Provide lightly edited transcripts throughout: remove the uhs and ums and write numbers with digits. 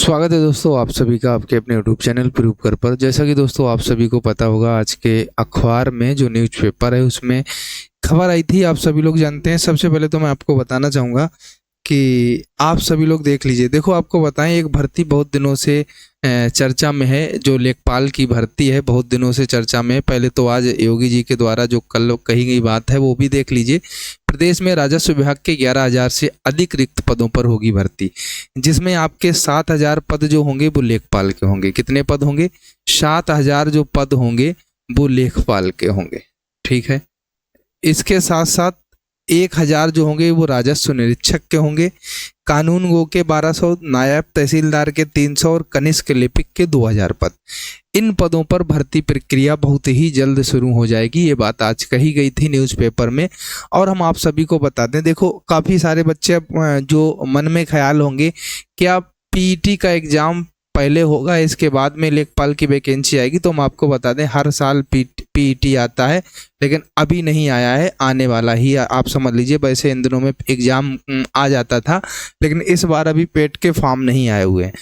स्वागत है दोस्तों आप सभी का आपके अपने यूट्यूब चैनल प्रूव कर पर। जैसा कि दोस्तों आप सभी को पता होगा, आज के अखबार में जो न्यूज़पेपर है उसमें खबर आई थी, आप सभी लोग जानते हैं। सबसे पहले तो मैं आपको बताना चाहूँगा कि आप सभी लोग देख लीजिए। देखो, आपको बताएं, एक भर्ती बहुत दिनों से चर्चा में है, जो लेखपाल की भर्ती है बहुत दिनों से चर्चा में है। पहले तो आज योगी जी के द्वारा जो कल कही गई बात है वो भी देख लीजिए। प्रदेश में राजस्व विभाग के 11,000 से अधिक रिक्त पदों पर होगी भर्ती, जिसमें आपके 7,000 पद जो होंगे वो लेखपाल के होंगे। कितने पद होंगे? 7,000 जो पद होंगे वो लेखपाल के होंगे। ठीक है। इसके साथ साथ 1,000 जो होंगे वो राजस्व निरीक्षक के होंगे। कानून गो के 1200, नायब तहसीलदार के 300 और कनिष्ठ लिपिक के 2,000 पद। इन पदों पर भर्ती प्रक्रिया बहुत ही जल्द शुरू हो जाएगी। ये बात आज कही गई थी न्यूज़पेपर में। और हम आप सभी को बता दें, देखो काफ़ी सारे बच्चे जो मन में ख्याल होंगे, क्या पीईटी का एग्ज़ाम पहले होगा इसके बाद में लेखपाल की वैकेंसी आएगी? तो हम आपको बता दें, हर साल पीईटी आता है, लेकिन अभी नहीं आया है, आने वाला ही। आप समझ लीजिए, वैसे इन दिनों में एग्ज़ाम आ जाता था, लेकिन इस बार अभी पेट के फॉर्म नहीं आए हुए हैं।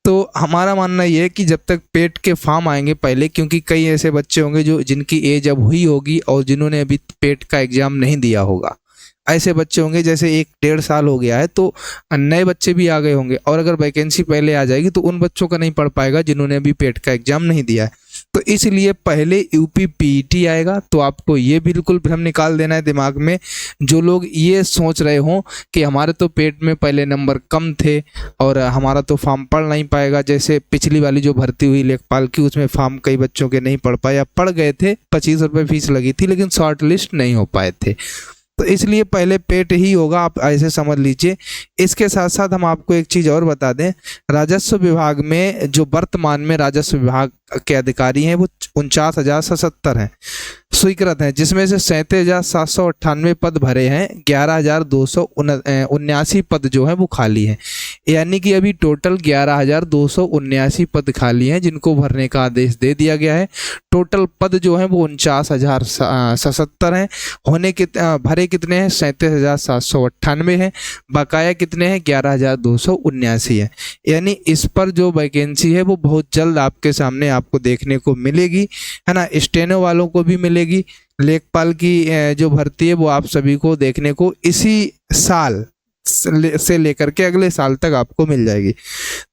तो हमारा मानना ये है कि जब तक पेट के फॉर्म आएंगे पहले, क्योंकि कई ऐसे बच्चे होंगे जो जिनकी एज अब हुई होगी और जिन्होंने अभी पेट का एग्ज़ाम नहीं दिया होगा। ऐसे बच्चे होंगे, जैसे 1-1.5 साल हो गया है तो नए बच्चे भी आ गए होंगे, और अगर वैकेंसी पहले आ जाएगी तो उन बच्चों का नहीं पढ़ पाएगा जिन्होंने अभी पेट का एग्ज़ाम नहीं दिया है। तो इसलिए पहले यूपी पीईटी आएगा। तो आपको ये बिल्कुल भ्रम निकाल देना है दिमाग में। जो लोग ये सोच रहे हों कि हमारे तो पेट में पहले नंबर कम थे और हमारा तो फॉर्म पढ़ नहीं पाएगा, जैसे पिछली वाली जो भर्ती हुई लेखपाल की, उसमें फॉर्म कई बच्चों के नहीं पढ़ पाए, या पढ़ गए थे, 25 रुपये फीस लगी थी, लेकिन शॉर्ट लिस्ट नहीं हो पाए थे। तो इसलिए पहले पेट ही होगा, आप ऐसे समझ लीजिए। इसके साथ साथ हम आपको एक चीज़ और बता दें, राजस्व विभाग में जो वर्तमान में राजस्व विभाग के अधिकारी हैं वो 49,077 हैं, स्वीकृत हैं, जिसमें से 37,798 पद भरे हैं, 11,279 पद जो हैं वो खाली हैं। यानी कि अभी टोटल 11,279 पद खाली हैं, जिनको भरने का आदेश दे दिया गया है। टोटल पद जो हैं वो 49,077 हैं। भरे कितने हैं? 37,798 हैं। बकाया कितने हैं? 11,279 है। यानी इस पर जो वैकेंसी है वो बहुत जल्द आपके सामने आपको देखने को मिलेगी, है ना। स्टेनो वालों को भी मिलेगी। लेखपाल की जो भर्ती है वो आप सभी को देखने को इसी साल से लेकर के अगले साल तक आपको मिल जाएगी।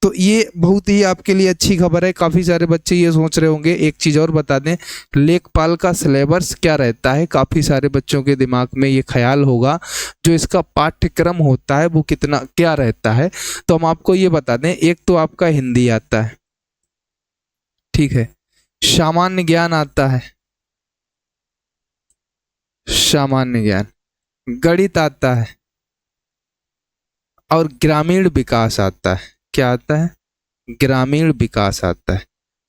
तो ये बहुत ही आपके लिए अच्छी खबर है। काफ़ी सारे बच्चे ये सोच रहे होंगे। एक चीज़ और बता दें, लेखपाल का सिलेबस क्या रहता है, काफ़ी सारे बच्चों के दिमाग में ये ख्याल होगा, जो इसका पाठ्यक्रम होता है वो क्या रहता है। तो हम आपको ये बता दें, एक तो आपका हिंदी आता है, ठीक है, सामान्य ज्ञान आता है, सामान्य ज्ञान, गणित आता है और ग्रामीण विकास आता है। क्या आता है? ग्रामीण विकास आता है।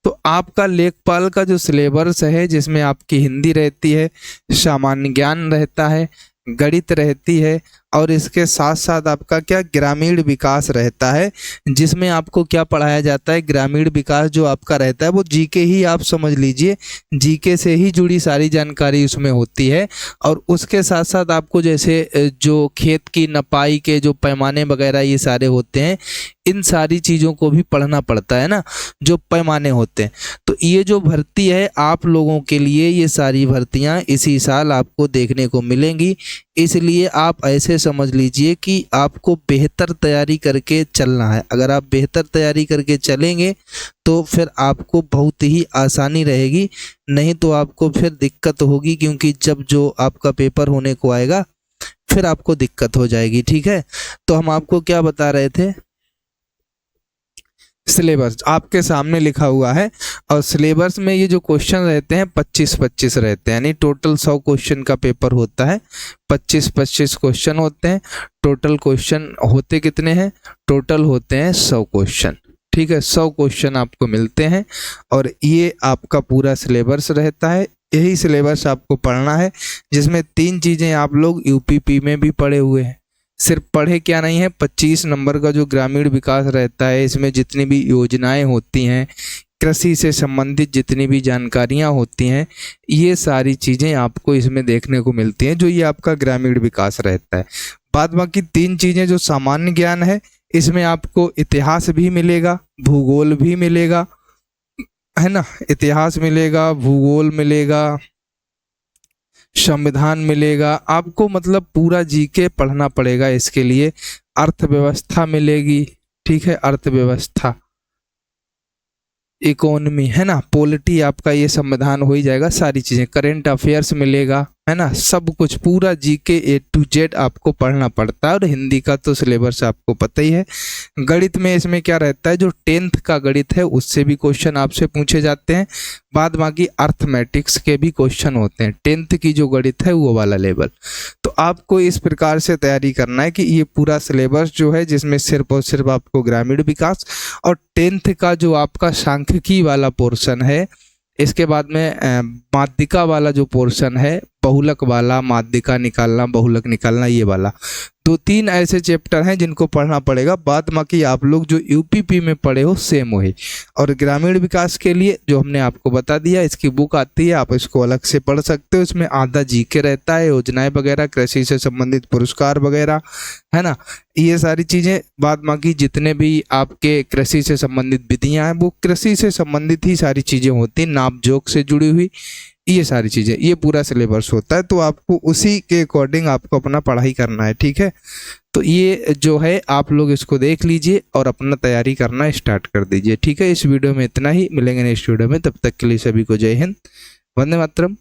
तो आपका लेखपाल का जो सिलेबस है, जिसमें आपकी हिंदी रहती है, सामान्य ज्ञान रहता है, गणित रहती है, और इसके साथ साथ आपका क्या, ग्रामीण विकास रहता है, जिसमें आपको क्या पढ़ाया जाता है? ग्रामीण विकास जो आपका रहता है वो जीके ही, आप समझ लीजिए, जीके से ही जुड़ी सारी जानकारी उसमें होती है। और उसके साथ साथ आपको जैसे जो खेत की नपाई के जो पैमाने वगैरह ये सारे होते हैं, इन सारी चीज़ों को भी पढ़ना पड़ता है ना, जो पैमाने होते हैं। तो ये जो भर्ती है आप लोगों के लिए, ये सारी भर्तियां इसी साल आपको देखने को मिलेंगी। इसलिए आप ऐसे समझ लीजिए कि आपको बेहतर तैयारी करके चलना है। अगर आप बेहतर तैयारी करके चलेंगे तो फिर आपको बहुत ही आसानी रहेगी, नहीं तो आपको फिर दिक्कत होगी, क्योंकि जब जो आपका पेपर होने को आएगा फिर आपको दिक्कत हो जाएगी। ठीक है। तो हम आपको क्या बता रहे थे, सिलेबस आपके सामने लिखा हुआ है, और सिलेबस में ये जो क्वेश्चन रहते हैं 25-25 रहते हैं, यानी टोटल 100 क्वेश्चन का पेपर होता है। 25-25 क्वेश्चन होते हैं। टोटल क्वेश्चन होते कितने हैं? टोटल होते हैं 100 क्वेश्चन। ठीक है, 100 क्वेश्चन आपको मिलते हैं, और ये आपका पूरा सिलेबस रहता है। यही सिलेबस आपको पढ़ना है, जिसमें 3 चीज़ें आप लोग यूपीपी में भी पढ़े हुए हैं। सिर्फ पढ़े क्या नहीं है, 25 नंबर का जो ग्रामीण विकास रहता है, इसमें जितनी भी योजनाएं होती हैं, कृषि से संबंधित जितनी भी जानकारियां होती हैं, ये सारी चीज़ें आपको इसमें देखने को मिलती हैं, जो ये आपका ग्रामीण विकास रहता है। बाद बाकी 3 चीज़ें जो सामान्य ज्ञान है, इसमें आपको इतिहास भी मिलेगा, भूगोल भी मिलेगा, है ना, इतिहास मिलेगा, भूगोल मिलेगा, संविधान मिलेगा आपको, मतलब पूरा जीके पढ़ना पड़ेगा इसके लिए। अर्थव्यवस्था मिलेगी, ठीक है, अर्थव्यवस्था, इकोनॉमी, है ना, पॉलिटी, आपका ये संविधान हो ही जाएगा, सारी चीजें, करंट अफेयर्स मिलेगा, है ना, सब कुछ पूरा जीके A to Z आपको पढ़ना पड़ता है। और हिंदी का तो सिलेबस आपको पता ही है। गणित में इसमें क्या रहता है, जो 10th का गणित है उससे भी क्वेश्चन आपसे पूछे जाते हैं। बाद बाकी अर्थमेटिक्स के भी क्वेश्चन होते हैं, 10th की जो गणित है वो वाला लेवल। तो आपको इस प्रकार से तैयारी करना है कि ये पूरा सिलेबस जो है, जिसमें सिर्फ और सिर्फ आपको ग्रामीण विकास और 10th का जो आपका सांख्यिकी वाला पोर्शन है, इसके बाद में माध्यिका वाला जो पोर्शन है, बहुलक वाला, माध्यिका निकालना, बहुलक निकालना, ये वाला 2-3 ऐसे चैप्टर हैं जिनको पढ़ना पड़ेगा। बाद बाकी आप लोग जो यूपीपी में पढ़े हो सेम वही। और ग्रामीण विकास के लिए जो हमने आपको बता दिया, इसकी बुक आती है, आप इसको अलग से पढ़ सकते हो। इसमें आधा जीके रहता है, योजनाएं वगैरह, कृषि से संबंधित पुरस्कार वगैरह, है ना, ये सारी चीज़ें। बाद बाकी जितने भी आपके कृषि से संबंधित विधियाँ हैं वो कृषि से संबंधित ही सारी चीज़ें होती हैं, नाप जोक से जुड़ी हुई, ये सारी चीज़ें, ये पूरा सिलेबस होता है। तो आपको उसी के अकॉर्डिंग आपको अपना पढ़ाई करना है, ठीक है। तो ये जो है आप लोग इसको देख लीजिए और अपना तैयारी करना स्टार्ट कर दीजिए, ठीक है। इस वीडियो में इतना ही, मिलेंगे नेक्स्ट वीडियो में, तब तक के लिए सभी को जय हिंद, वंदे मातरम।